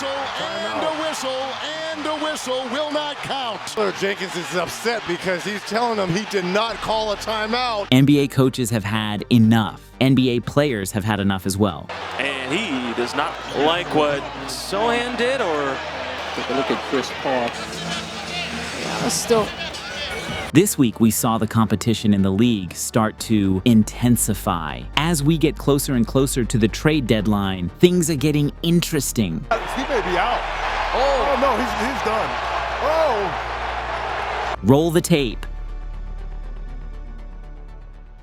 and a whistle will not count. Jenkins is upset because he's telling them he did not call a timeout. NBA coaches have had enough. NBA players have had enough as well. And he does not like what Sohan did, or... Take a look at Chris Paul. Yeah, still... This week, we saw the competition in the league start to intensify. As we get closer and closer to the trade deadline, things are getting interesting. He may be out. Oh no, he's done. Oh! Roll the tape.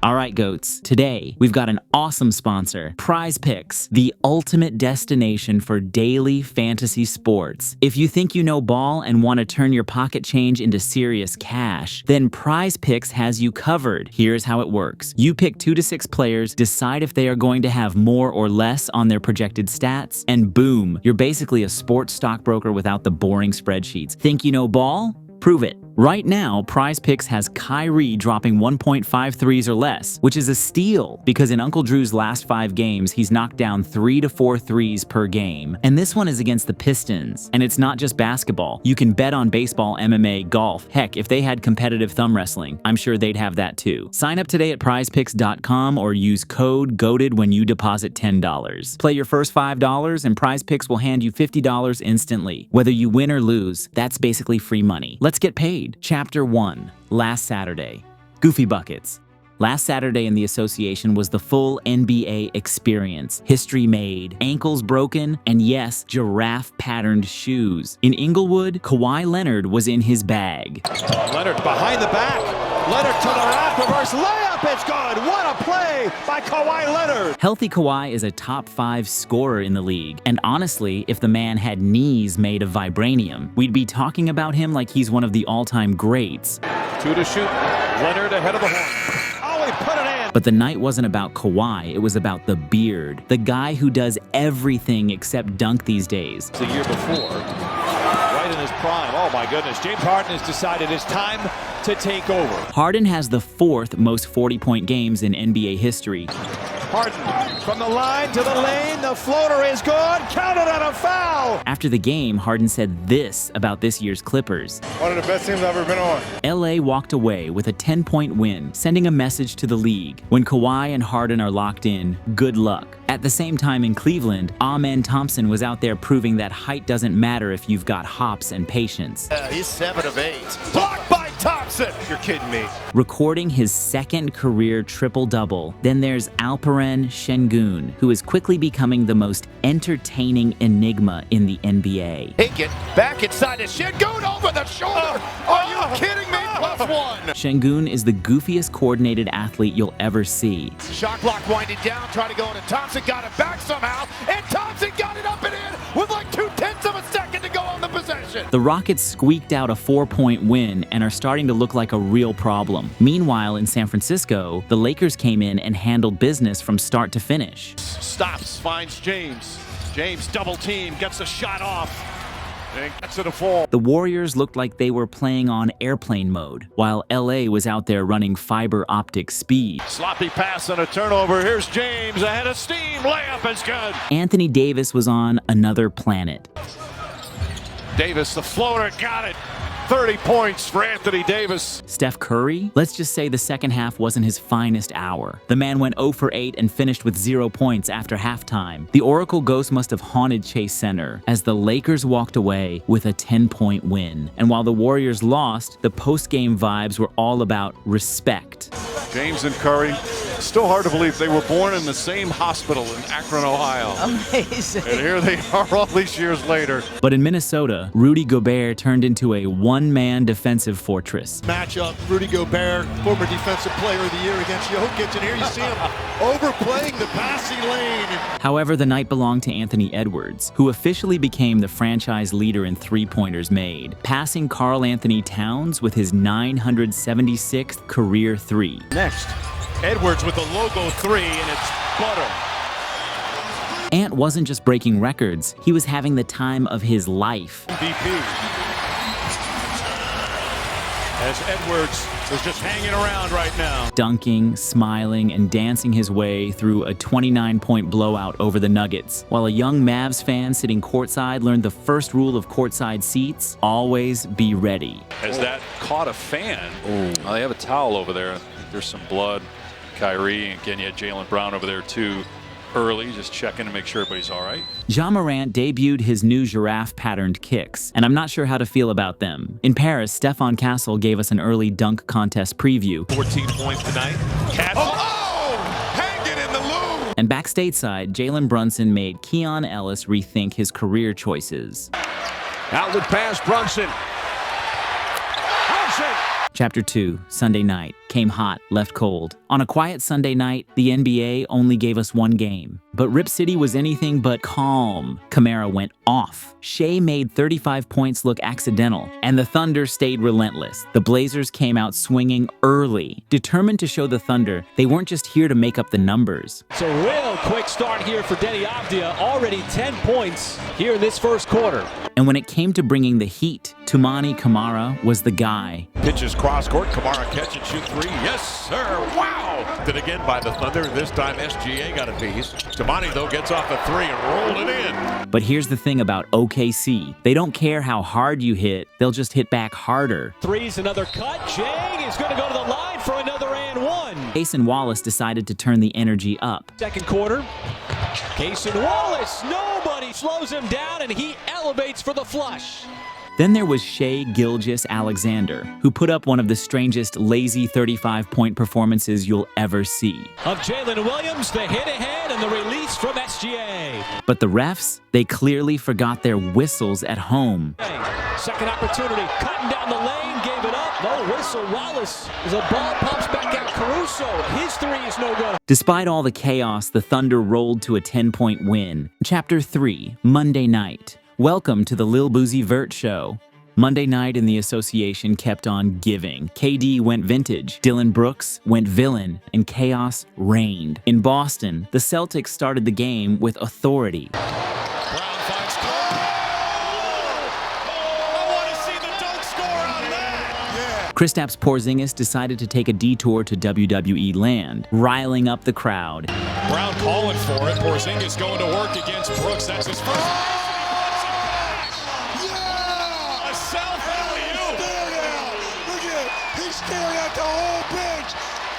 All right, GOATs, today we've got an awesome sponsor, Prize Picks, the ultimate destination for daily fantasy sports. If you think you know ball and want to turn your pocket change into serious cash, then Prize Picks has you covered. Here's how it works. You pick 2 to 6 players, decide if they are going to have more or less on their projected stats, and boom, you're basically a sports stockbroker without the boring spreadsheets. Think you know ball? Prove it. Right now, Prize Picks has Kyrie dropping 1.5 threes or less, which is a steal because in Uncle Drew's last 5 games, he's knocked down 3 to 4 threes per game. And this one is against the Pistons. And it's not just basketball. You can bet on baseball, MMA, golf. Heck, if they had competitive thumb wrestling, I'm sure they'd have that too. Sign up today at prizepicks.com or use code GOATED when you deposit $10. Play your first $5 and Prize Picks will hand you $50 instantly. Whether you win or lose, that's basically free money. Let's get paid. Chapter 1, last Saturday. Goofy Buckets. Last Saturday in the association was the full NBA experience. History made, ankles broken, and yes, giraffe-patterned shoes. In Inglewood, Kawhi Leonard was in his bag. Leonard behind the back. Leonard to the rack, reverse layup, it's good. What a play by Kawhi Leonard. Healthy Kawhi is a top 5 scorer in the league, and honestly, if the man had knees made of vibranium, we'd be talking about him like he's one of the all-time greats. 2 to shoot. Leonard ahead of the horn. Oh, he put it in. But the night wasn't about Kawhi, it was about the beard, the guy who does everything except dunk these days. The year before, right in his prime. Oh my goodness, James Harden has decided it's time to take over. Harden has the 4th most 40-point games in NBA history. Harden from the line to the lane, the floater is good, counted on a foul. After the game, Harden said this about this year's Clippers. One of the best teams I've ever been on. LA walked away with a 10-point win, sending a message to the league. When Kawhi and Harden are locked in, good luck. At the same time in Cleveland, Amen Thompson was out there proving that height doesn't matter if you've got hops and patience. He's 7 of 8. Blocked by Thompson. You're kidding me. Recording his 2nd career triple-double. Then there's Alperen Şengün, who is quickly becoming the most entertaining enigma in the NBA. Take it back inside to Şengün over the shoulder. Are you kidding me? +1. Şengün is the goofiest coordinated athlete you'll ever see. Shot clock winding down, trying to go into Thompson, got it back somehow, and Thompson got it up and in with like 0.2 of a second to go on the possession. The Rockets squeaked out a 4-point win and are starting to look like a real problem. Meanwhile, in San Francisco, the Lakers came in and handled business from start to finish. Stops, finds James. James double team, gets a shot off. And gets it a fall. The Warriors looked like they were playing on airplane mode, while LA was out there running fiber optic speed. Sloppy pass and a turnover. Here's James ahead of steam. Layup is good. Anthony Davis was on another planet. Davis, the floater, got it. 30 points for Anthony Davis. Steph Curry? Let's just say the second half wasn't his finest hour. The man went 0 for 8 and finished with 0 points after halftime. The Oracle Ghost must have haunted Chase Center as the Lakers walked away with a 10-point win. And while the Warriors lost, the post-game vibes were all about respect. James and Curry, still hard to believe they were born in the same hospital in Akron, Ohio. Amazing. And here they are all these years later. But in Minnesota, Rudy Gobert turned into a one-man defensive fortress. Matchup, Rudy Gobert, former defensive player of the year against Jokic, and here you see him overplaying the passing lane. However, the night belonged to Anthony Edwards, who officially became the franchise leader in three-pointers made, passing Karl Anthony Towns with his 976th career three. Next, Edwards with the logo 3, and it's butter. Ant wasn't just breaking records, he was having the time of his life. MVP. as Edwards is just hanging around right now. Dunking, smiling, and dancing his way through a 29-point blowout over the Nuggets. While a young Mavs fan sitting courtside learned the first rule of courtside seats: always be ready. As that caught a fan. Oh, they have a towel over there. I think there's some blood. Kyrie, and again, you had Jaylen Brown over there too. Early, just checking to make sure everybody's all right. Ja Morant debuted his new giraffe-patterned kicks, and I'm not sure how to feel about them. In Paris, Stefan Castle gave us an early dunk contest preview. 14 points tonight. Hang it in the loop! And back stateside, Jalen Brunson made Keon Ellis rethink his career choices. Outlet pass, Brunson. Chapter 2, Sunday night. Came hot, left cold. On a quiet Sunday night, the NBA only gave us one game. But Rip City was anything but calm. Kamara went off. Shea made 35 points look accidental, and the Thunder stayed relentless. The Blazers came out swinging early, determined to show the Thunder they weren't just here to make up the numbers. It's a real quick start here for Denny Avdia. Already 10 points here in this first quarter. And when it came to bringing the heat, Toumani Camara was the guy. Pitches cross court. Kamara catch and shoot three. Yes, sir. Wow. Then again by the Thunder. This time SGA got a piece. Toumani, though, gets off a three and rolled it in. But here's the thing about OKC. They don't care how hard you hit. They'll just hit back harder. Three's another cut. Jang is going to go to the line for another and one. Jason Wallace decided to turn the energy up. Second quarter. Jason Wallace. Nobody slows him down, and he elevates for the flush. Then there was Shea Gilgeous-Alexander, who put up one of the strangest lazy 35-point performances you'll ever see. Of Jalen Williams, the hit ahead and the release from SGA. But the refs, they clearly forgot their whistles at home. Second opportunity, cutting down the lane, gave it up. No whistle, Wallace, as a ball pops back out. Caruso, his three is no good. Despite all the chaos, the Thunder rolled to a 10-point win. Chapter 3, Monday night. Welcome to the Lil Boozy Vert Show. Monday night in the association kept on giving. KD went vintage, Dylan Brooks went villain, and chaos reigned. In Boston, the Celtics started the game with authority. Brown finds Cole. I want to see the dunk score on that. Kristaps Porzingis decided to take a detour to WWE land, riling up the crowd. Brown calling for it. Porzingis going to work against Brooks. That's his first. Staring at the whole bench,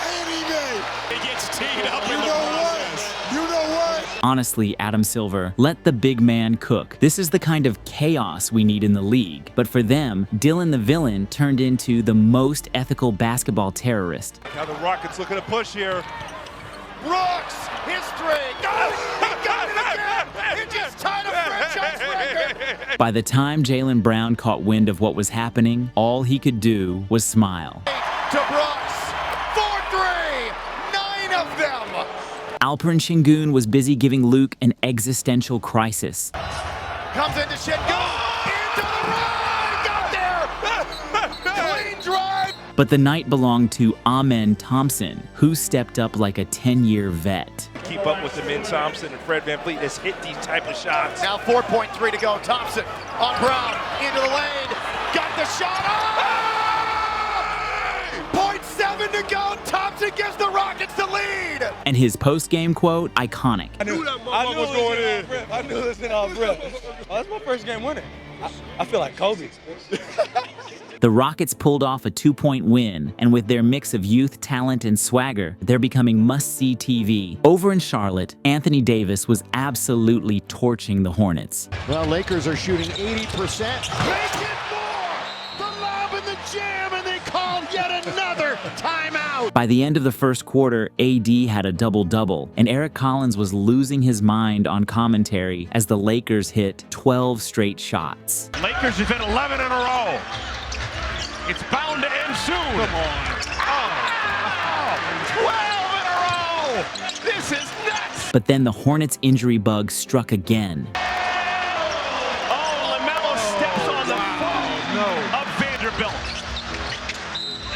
and he made. He gets teed up in You the know process. what? You know what? Honestly, Adam Silver, let the big man cook. This is the kind of chaos we need in the league. But for them, Dylan the villain turned into the most ethical basketball terrorist. Now the Rockets looking to push here. Brooks, history. He got it again. He just tied a franchise record. By the time Jaylen Brown caught wind of what was happening, all he could do was smile. To Brooks, 4-3, 9 of them. Alperen Şengün was busy giving Luke an existential crisis. Comes into Şengün, into the run, got there. Clean drive. But the night belonged to Amen Thompson, who stepped up like a 10-year vet. Keep up with the Min Thompson and Fred VanVleet that's hit these type of shots. Now 4.3 to go. Thompson on Brown, into the lane, got the shot. Oh! 0.7 to go. Thompson gives the Rockets the lead. And his post-game quote, iconic. I knew that was going in. I knew this in our breath. Oh, that's my first game winning. I feel like Kobe. The Rockets pulled off a 2-point win, and with their mix of youth, talent, and swagger, they're becoming must-see TV. Over in Charlotte, Anthony Davis was absolutely torching the Hornets. Well, Lakers are shooting 80%. Make it more. The lob and the jam, and they call yet another timeout. By the end of the first quarter, AD had a double-double, and Eric Collins was losing his mind on commentary as the Lakers hit 12 straight shots. Lakers have hit 11 in a row. It's bound to end soon. Come on. Oh. 12 in a row. This is nuts. But then the Hornets injury bug struck again. Oh, LaMelo steps on the foot of Vanderbilt.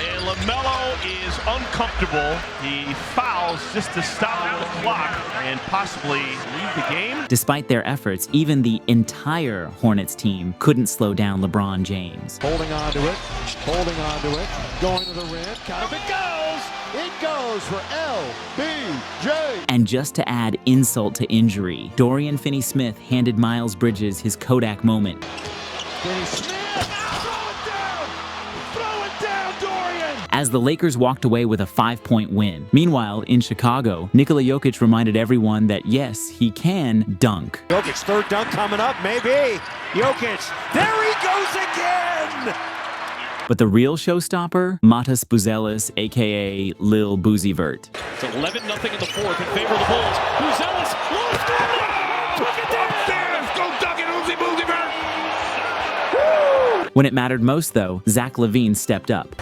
And Melo is uncomfortable. He fouls just to stop the clock and possibly leave the game. Despite their efforts, even the entire Hornets team couldn't slow down LeBron James. Holding on to it, going to the rim, count up, it goes! It goes for LBJ! And just to add insult to injury, Dorian Finney-Smith handed Miles Bridges his Kodak moment. Finney-Smith! Throw it down, Dorian! As the Lakers walked away with a 5-point win. Meanwhile, in Chicago, Nikola Jokic reminded everyone that yes, he can dunk. Jokic, third dunk coming up, maybe. Jokic, there he goes again! But the real showstopper, Matas Buzelis, aka Lil Boozy Vert. It's 11-0 in the fourth in favor of the Bulls. Buzelis, took it downstairs. Go dunk it, Uzi Boozy Vert. When it mattered most, though, Zach LaVine stepped up.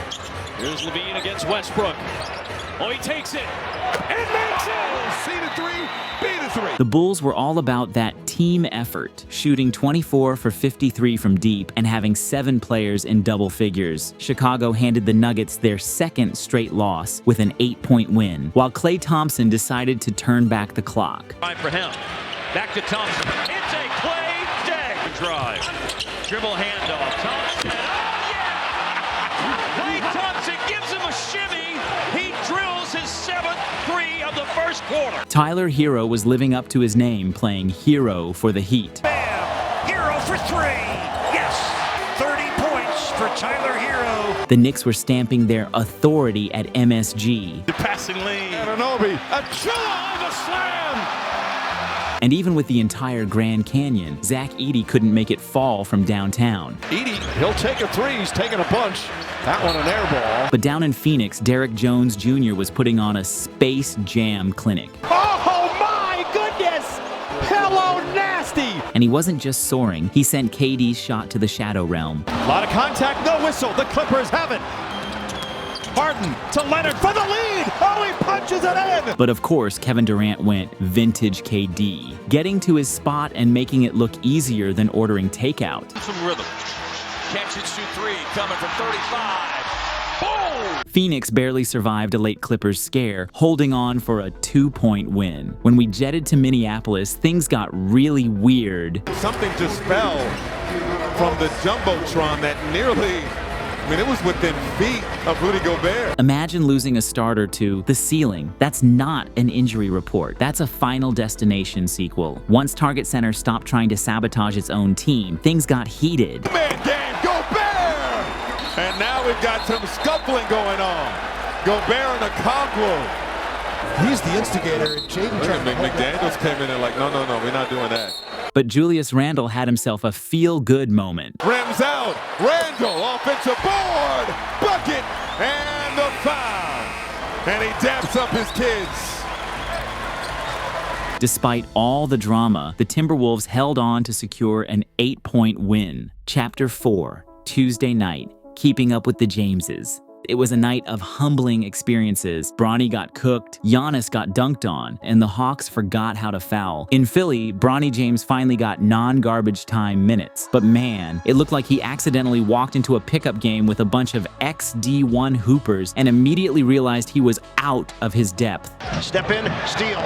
Here's LaVine against Westbrook. Oh, he takes it and makes it. C to 3, B to 3. The Bulls were all about that team effort, shooting 24 for 53 from deep and having 7 players in double figures. Chicago handed the Nuggets their second straight loss with an 8-point win, while Klay Thompson decided to turn back the clock. Time for him. Back to Thompson. It's a Klay dag drive. Dribble handoff. Thompson. Oh, yeah! Klay Thompson gives him a shimmy. He drills his 7th three of the first quarter. Tyler Hero was living up to his name, playing hero for the Heat. Bam! Hero for 3. Yes! 30 points for Tyler Hero. The Knicks were stamping their authority at MSG. The passing lane. Anunoby, Achilla on the slam! And even with the entire Grand Canyon, Zach Edey couldn't make it fall from downtown. Edey, he'll take a 3, he's taking a bunch. That one an air ball. But down in Phoenix, Derrick Jones Jr. was putting on a Space Jam clinic. Oh my goodness! Hello, nasty! And he wasn't just soaring, he sent KD's shot to the shadow realm. A lot of contact, no whistle. The Clippers have it. Harden to Leonard for the lead. Oh, he punches it in. But of course, Kevin Durant went vintage KD, getting to his spot and making it look easier than ordering takeout. Some rhythm. Catch it, shoot 3, coming from 35. Boom! Phoenix barely survived a late Clippers scare, holding on for a 2-point win. When we jetted to Minneapolis, things got really weird. Something just fell from the Jumbotron that nearly, it was within feet of Rudy Gobert. Imagine losing a starter to the ceiling. That's not an injury report. That's a Final Destination sequel. Once Target Center stopped trying to sabotage its own team, things got heated. Man game, Gobert! And now we've got some scuffling going on. Gobert and a Conquo. He's the instigator, and Jaden McDaniels came in there like, no, we're not doing that. But Julius Randle had himself a feel-good moment. Rims out, Randle, offensive board, bucket, and the foul. And he daps up his kids. Despite all the drama, the Timberwolves held on to secure an 8-point win. Chapter 4, Tuesday night, keeping up with the Jameses. It was a night of humbling experiences. Bronny got cooked, Giannis got dunked on, and the Hawks forgot how to foul. In Philly, Bronny James finally got non-garbage time minutes. But man, it looked like he accidentally walked into a pickup game with a bunch of ex-D1 hoopers and immediately realized he was out of his depth. Step in, steal.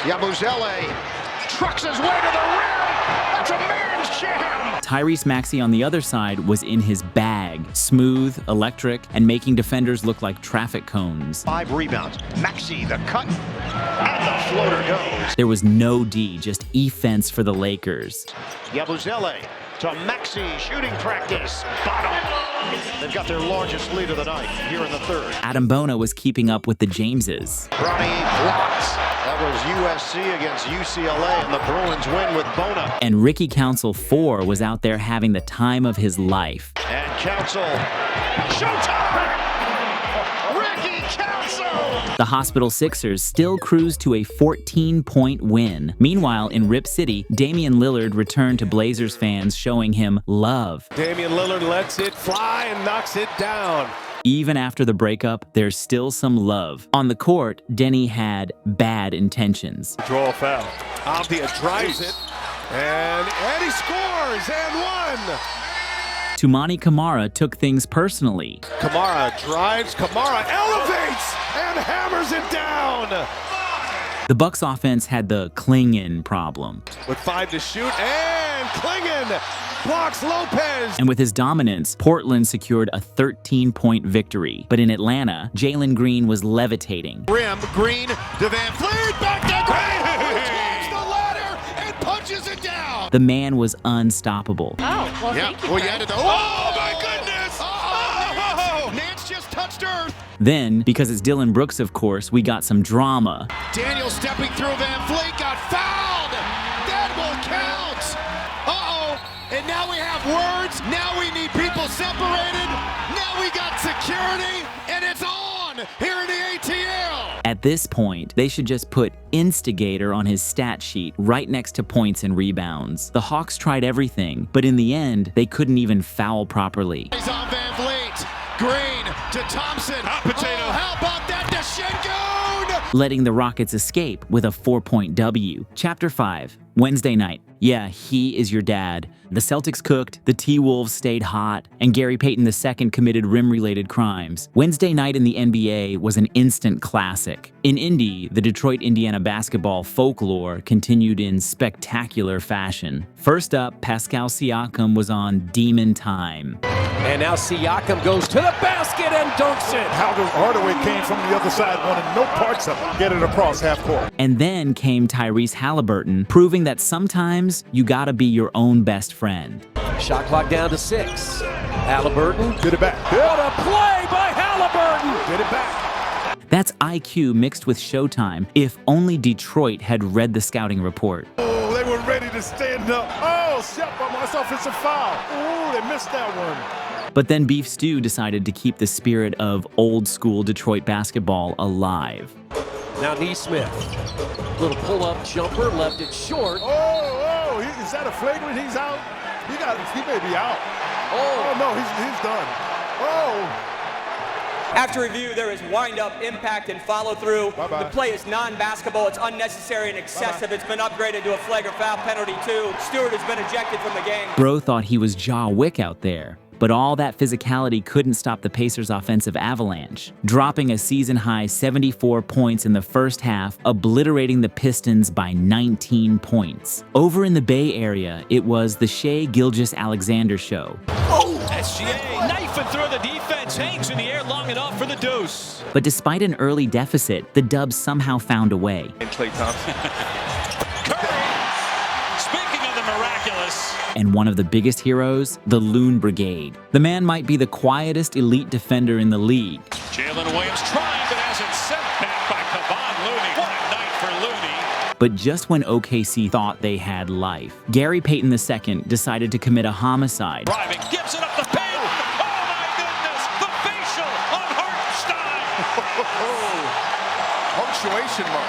Yabusele trucks his way to the rim. That's a man's jam. Tyrese Maxey on the other side was in his bag, smooth, electric, and making defenders look like traffic cones. 5 rebounds. Maxey, the cut, and the floater goes. There was no D, just E-fence for the Lakers. Yabusele to Maxey, shooting practice. Bottom. They've got their largest lead of the night here in the third. Adam Bona was keeping up with the Jameses. Bronny blocked. That was USC against UCLA, and the Bruins win with Bona. And Ricky Council 4 was out there having the time of his life. And Council, showtime! Ricky Council! The Hospital Sixers still cruised to a 14-point win. Meanwhile, in Rip City, Damian Lillard returned to Blazers fans, showing him love. Damian Lillard lets it fly and knocks it down. Even after the breakup, there's still some love. On the court, Denny had bad intentions. Draw a foul. Avdia drives it, and he scores, and one. Toumani Camara took things personally. Camara drives, Camara elevates and hammers it down. The Bucks offense had the Klingon problem. With 5 to shoot, and Klingon blocks Lopez. And with his dominance, Portland secured a 13-point victory. But in Atlanta, Jalen Green was levitating. Rim, Green to Van Fleet, back to Green. Climbs the ladder and punches it down. The man was unstoppable. Oh, well, thank you. Well, you had to oh, my goodness. Oh, Nance just touched earth. Then, because it's Dylan Brooks, of course, we got some drama. Daniel stepping through Van Fleet, got fouled. That will count. Uh-oh. And now we have words. Now we need people separated. Now we got security. And it's on here in the ATL. At this point, they should just put instigator on his stat sheet right next to points and rebounds. The Hawks tried everything, but in the end, they couldn't even foul properly. He's on Van Fleet. Green to Thompson. Hot potato. Oh, how about that to Şengün? Letting the Rockets escape with a 4-point W. Chapter 5, Wednesday night. Yeah, he is your dad. The Celtics cooked, the T-Wolves stayed hot, and Gary Payton II committed rim-related crimes. Wednesday night in the NBA was an instant classic. In Indy, the Detroit Indiana basketball folklore continued in spectacular fashion. First up, Pascal Siakam was on demon time. And now Siakam goes to the basket and dunks it. Hardaway came from the other side, wanted no parts of it. Get it across half court. And then came Tyrese Halliburton, proving that sometimes you gotta be your own best friend. Shot clock down to 6. Halliburton. Get it back. What a play by Halliburton. Get it back. That's IQ mixed with Showtime, if only Detroit had read the scouting report. Oh, they were ready to stand up. Oh, step on my offensive foul. Oh, they missed that one. But then Beef Stew decided to keep the spirit of old school Detroit basketball alive. Now Neesmith. Little pull-up jumper, left it short. Is that a flagrant? He's out. He may be out. Oh no, he's done. Oh. After review, there is wind-up, impact, and follow-through. Bye-bye. The play is non-basketball. It's unnecessary and excessive. Bye-bye. It's been upgraded to a flagrant foul penalty, too. Stewart has been ejected from the game. Bro thought he was Jaw Wick out there. But all that physicality couldn't stop the Pacers' offensive avalanche, dropping a season-high 74 points in the first half, obliterating the Pistons by 19 points. Over in the Bay Area, it was the Shai Gilgeous-Alexander show. Oh, SGA knifing through the defense, hangs in the air long enough for the deuce. But despite an early deficit, the Dubs somehow found a way. And Klay Thompson. Speaking of the miraculous. And one of the biggest heroes, the Loon Brigade. The man might be the quietest elite defender in the league. Jalen Williams trying, but has it sent back by Kevon Looney. What a night for Looney. But just when OKC thought they had life, Gary Payton II decided to commit a homicide. Driving, gives it up the paint. Oh my goodness, the facial on Hartenstein. Punctuation mark.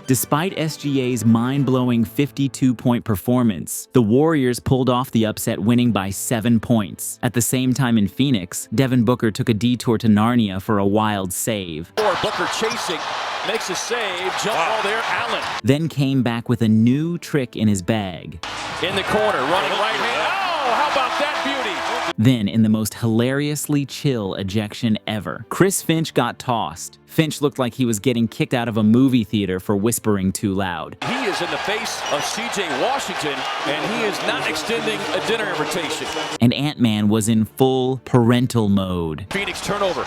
Despite SGA's mind-blowing 52-point performance, the Warriors pulled off the upset, winning by 7 points. At the same time in Phoenix, Devin Booker took a detour to Narnia for a wild save. Booker chasing, makes a save, jump ball there, Allen. Then came back with a new trick in his bag. In the corner, running right hand. Oh, how about that beauty? Then, in the most hilariously chill ejection ever, Chris Finch got tossed. Finch looked like he was getting kicked out of a movie theater for whispering too loud. He is in the face of C.J. Washington, and he is not extending a dinner invitation. And Ant-Man was in full parental mode. Phoenix turnover.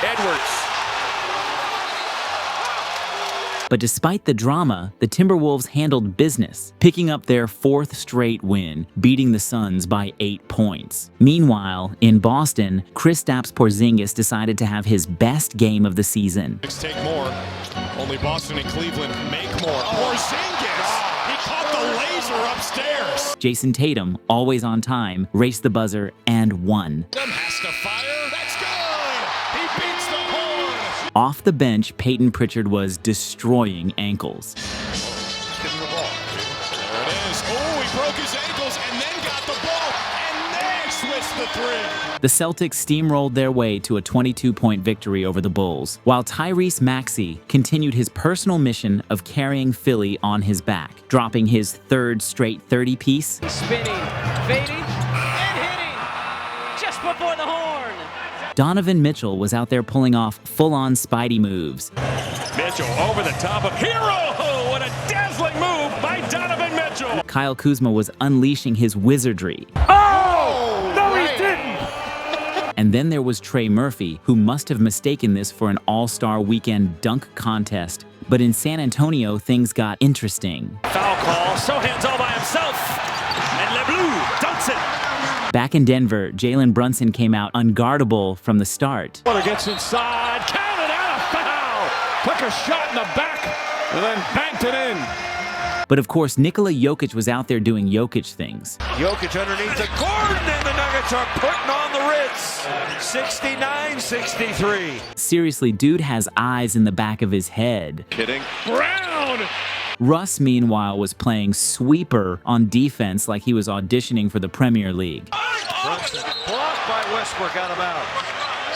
Edwards. But despite the drama, the Timberwolves handled business, picking up their 4th straight win, beating the Suns by 8 points. Meanwhile, in Boston, Kristaps Porzingis decided to have his best game of the season. Take more. Only Boston and Cleveland make more. Porzingis! He caught the laser upstairs. Jason Tatum, always on time, raced the buzzer and won. Has to fire. That's good. He beats the horn. Off the bench, Peyton Pritchard was destroying ankles. Getting the ball. There it is. Oh, he broke his ankles and then got the ball and then switched the three. The Celtics steamrolled their way to a 22-point victory over the Bulls, while Tyrese Maxey continued his personal mission of carrying Philly on his back, dropping his 3rd straight 30-piece. Spinning, fading, and hitting. Horse before the horn. Donovan Mitchell was out there pulling off full-on Spidey moves. Mitchell over the top of Hero. What a dazzling move by Donovan Mitchell. Kyle Kuzma was unleashing his wizardry. Oh! No, he didn't. And then there was Trey Murphy, who must have mistaken this for an all-star weekend dunk contest. But in San Antonio, things got interesting. Foul call. Sohan's all by himself. And LeBlue dunks it. Back in Denver, Jalen Brunson came out unguardable from the start. Gets inside, counted out, a foul. Took a shot in the back, and then banked it in. But of course, Nikola Jokic was out there doing Jokic things. Jokic underneath the Gordon, and the Nuggets are putting on the Ritz. 69-63. Seriously, dude has eyes in the back of his head. Kidding. Brown! Russ, meanwhile, was playing sweeper on defense like he was auditioning for the Premier League. Brunson blocked by Westbrook out of bounds.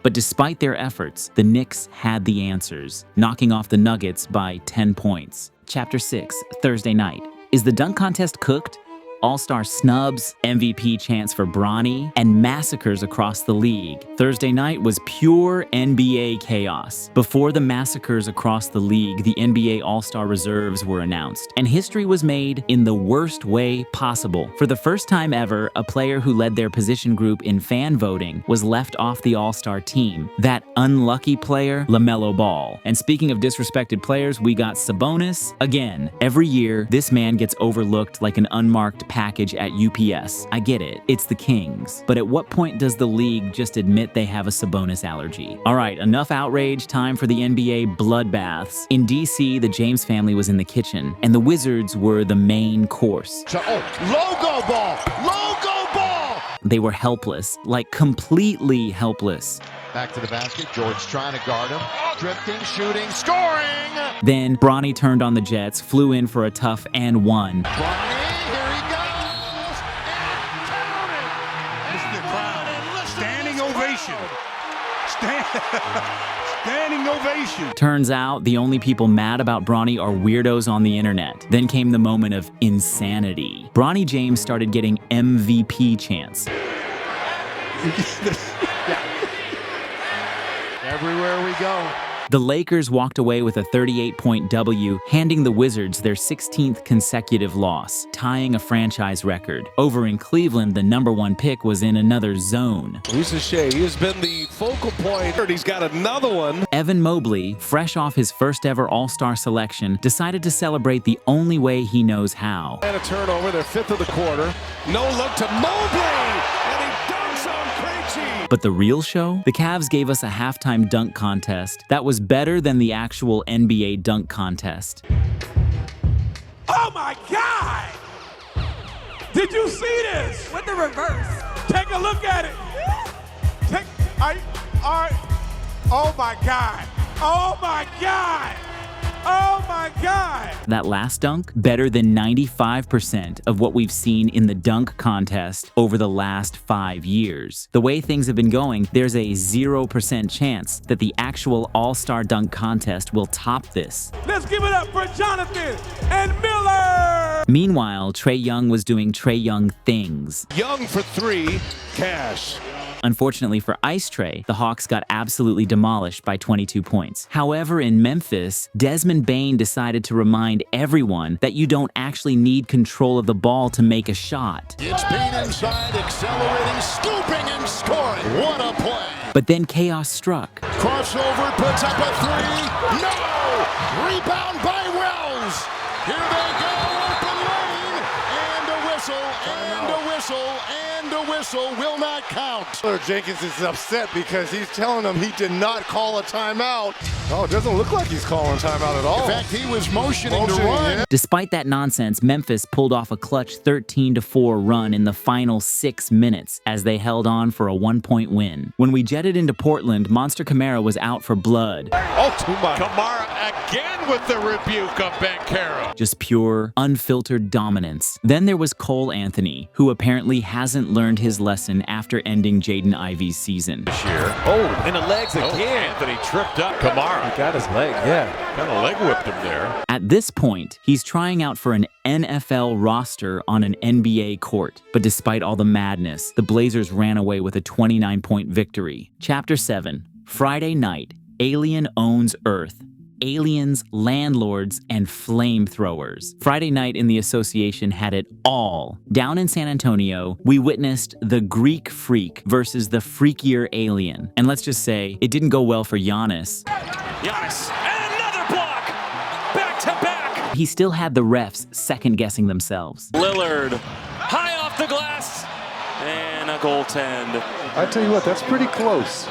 But despite their efforts, the Knicks had the answers, knocking off the Nuggets by 10 points. Chapter 6, Thursday night. Is the dunk contest cooked? All-star snubs, MVP chants for Bronny, and massacres across the league. Thursday night was pure NBA chaos. Before the massacres across the league, the NBA All-Star reserves were announced, and history was made in the worst way possible. For the first time ever, a player who led their position group in fan voting was left off the All-Star team. That unlucky player, LaMelo Ball. And speaking of disrespected players, we got Sabonis. Again, every year, this man gets overlooked like an unmarked package at UPS. I get it, it's the Kings. But at what point does the league just admit they have a Sabonis allergy? All right, enough outrage, time for the NBA bloodbaths. In DC, the James family was in the kitchen, and the Wizards were the main course. Logo ball! Logo ball! They were helpless, like completely helpless. Back to the basket. George trying to guard him. Drifting, shooting, scoring! Then Bronny turned on the Jets, flew in for a tough and one. Bronny, here he goes! Listen to the crowd. Standing ovation. Standing ovation. Turns out the only people mad about Bronny are weirdos on the internet. Then came the moment of insanity. Bronny James started getting MVP chants. Everywhere we go. The Lakers walked away with a 38-point W, handing the Wizards their 16th consecutive loss, tying a franchise record. Over in Cleveland, the #1 pick was in another zone. Lisa Shea, he has been the focal point. He's got another one. Evan Mobley, fresh off his first ever All-Star selection, decided to celebrate the only way he knows how. And a turnover, their 5th of the quarter. No look to Mobley, and he dunks on Crazier. But the real show? The Cavs gave us a halftime dunk contest that was better than the actual NBA dunk contest. Oh my God! Did you see this? With the reverse. Take a look at it. Oh my God! Oh my God! Oh my God! That last dunk, better than 95% of what we've seen in the dunk contest over the last 5 years. The way things have been going, there's a 0% chance that the actual All-Star dunk contest will top this. Let's give it up for Jonathan and Miller! Meanwhile, Trae Young was doing Trae Young things. Young for 3, Cash. Unfortunately for Ice Trae, the Hawks got absolutely demolished by 22 points. However, in Memphis, Desmond Bane decided to remind everyone that you don't actually need control of the ball to make a shot. It's Bane inside, accelerating, scooping, and scoring. What a play! But then chaos struck. Crossover, puts up a 3. No! Rebound by Wells. Here they go, open lane, and a whistle, and a whistle, and a whistle will not count. Jenkins is upset because he's telling him he did not call a timeout. Oh, it doesn't look like he's calling timeout at all. In fact, he was motioning to run. Yeah. Despite that nonsense, Memphis pulled off a clutch 13-4 run in the final 6 minutes as they held on for a 1-point win. When we jetted into Portland, Monster Kamara was out for blood. Oh, too much. Kamara again with the rebuke of Banchero. Just pure, unfiltered dominance. Then there was Cole Anthony, who apparently hasn't learned his lesson after ending Jaden Ivey's season. This year. Oh, and the legs again. Anthony tripped up Kamara. He got his leg, yeah. Kind of leg whipped him there. At this point, he's trying out for an NFL roster on an NBA court. But despite all the madness, the Blazers ran away with a 29-point victory. Chapter 7. Friday night. Alien owns Earth. Aliens, landlords, and flamethrowers. Friday night in the association had it all. Down in San Antonio, we witnessed the Greek freak versus the freakier alien. And let's just say, it didn't go well for Giannis. Giannis, and another block! Back to back! He still had the refs second-guessing themselves. Lillard, high off the glass, and a goaltend. I tell you what, that's pretty close.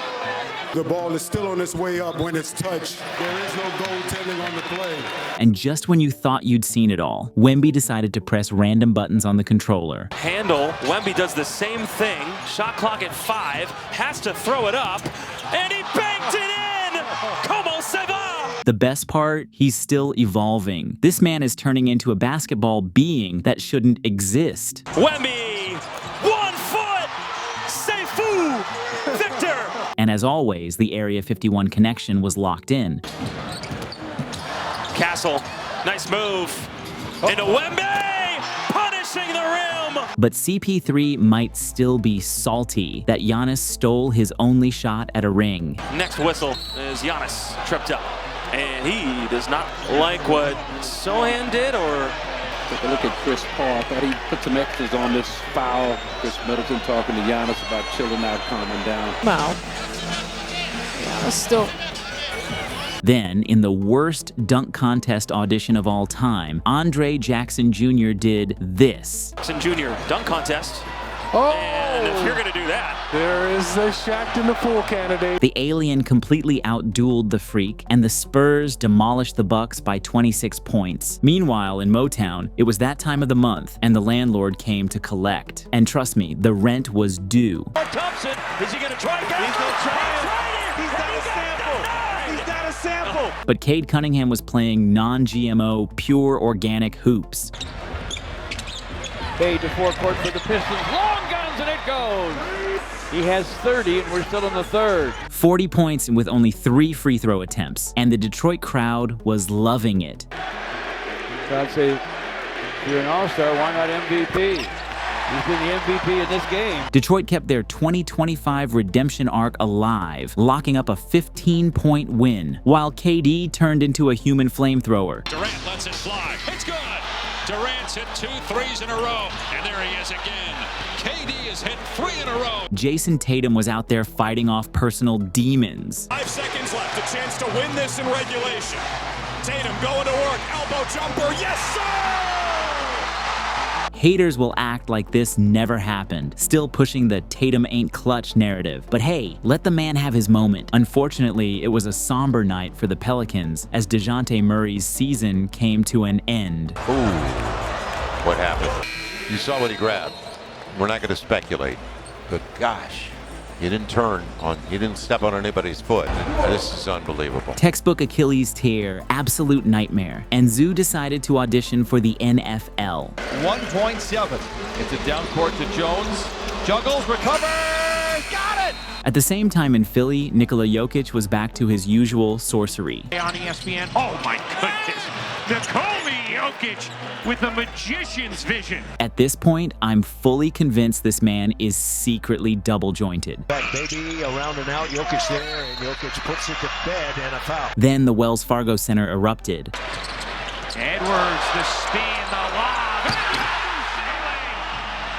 The ball is still on its way up when it's touched. There is no goaltending on the play. And just when you thought you'd seen it all, Wemby decided to press random buttons on the controller. Handle, Wemby does the same thing. Shot clock at 5, has to throw it up, and he banked it in! Como se va! The best part, he's still evolving. This man is turning into a basketball being that shouldn't exist. Wemby, 1 foot, Seifu, Victor! And as always, the Area 51 connection was locked in. Castle, nice move. Into Wemby, punishing the rim. But CP3 might still be salty that Giannis stole his only shot at a ring. Next whistle is Giannis tripped up. And he does not like what Sohan did, or... Take a look at Chris Paul. I thought he put some extras on this foul. Chris Middleton talking to Giannis about chilling out, calming down. Now, Giannis still... Then, in the worst dunk contest audition of all time, Andre Jackson Jr. did this. Jackson Jr. dunk contest. Oh! And if you're going to do that... There is the Shaqtin' the Fool candidate. The alien completely outdueled the freak, and the Spurs demolished the Bucks by 26 points. Meanwhile, in Motown, it was that time of the month, and the landlord came to collect. And trust me, the rent was due. Thompson, is he going to try again? He's going to try it. He's not a sample. He's not a sample. But Cade Cunningham was playing non-GMO, pure organic hoops. Cade to forecourt for the Pistons. Long guns, and it goes. He has 30, and we're still in the third. 40 points with only 3 free throw attempts, and the Detroit crowd was loving it. So I'd say, if you're an all-star, why not MVP? He's been the MVP in this game. Detroit kept their 2025 redemption arc alive, locking up a 15-point win, while KD turned into a human flamethrower. Durant lets it fly. It's good. Durant's hit 2 threes in a row, and there he is again. KD has hit 3 in a row. Jason Tatum was out there fighting off personal demons. 5 seconds left, a chance to win this in regulation. Tatum going to work, elbow jumper, yes sir! Haters will act like this never happened, still pushing the Tatum ain't clutch narrative. But hey, let the man have his moment. Unfortunately, it was a somber night for the Pelicans as DeJounte Murray's season came to an end. Ooh, what happened? You saw what he grabbed. We're not going to speculate, but gosh, you didn't step on anybody's foot. This is unbelievable. Textbook Achilles tear, absolute nightmare. And Zoo decided to audition for the NFL. 1.7. It's a down court to Jones. Juggles, recovers, got it! At the same time in Philly, Nikola Jokic was back to his usual sorcery. On ESPN. Oh my goodness. Nikola Jokic with the magician's vision. At this point, I'm fully convinced this man is secretly double jointed. Back baby, around and out, Jokic there, and Jokic puts it to bed and a foul. Then the Wells Fargo Center erupted. Edwards, the spin, the lob.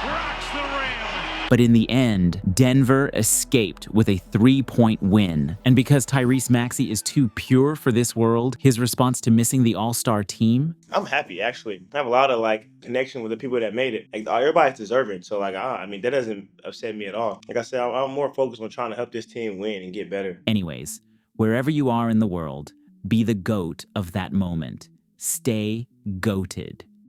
Rocks the rim. But in the end, Denver escaped with a 3-point win. And because Tyrese Maxey is too pure for this world, his response to missing the All-Star team? I'm happy, actually. I have a lot of connection with the people that made it. Everybody's deserving. So that doesn't upset me at all. Like I said, I'm more focused on trying to help this team win and get better. Anyways, wherever you are in the world, be the GOAT of that moment. Stay GOATed.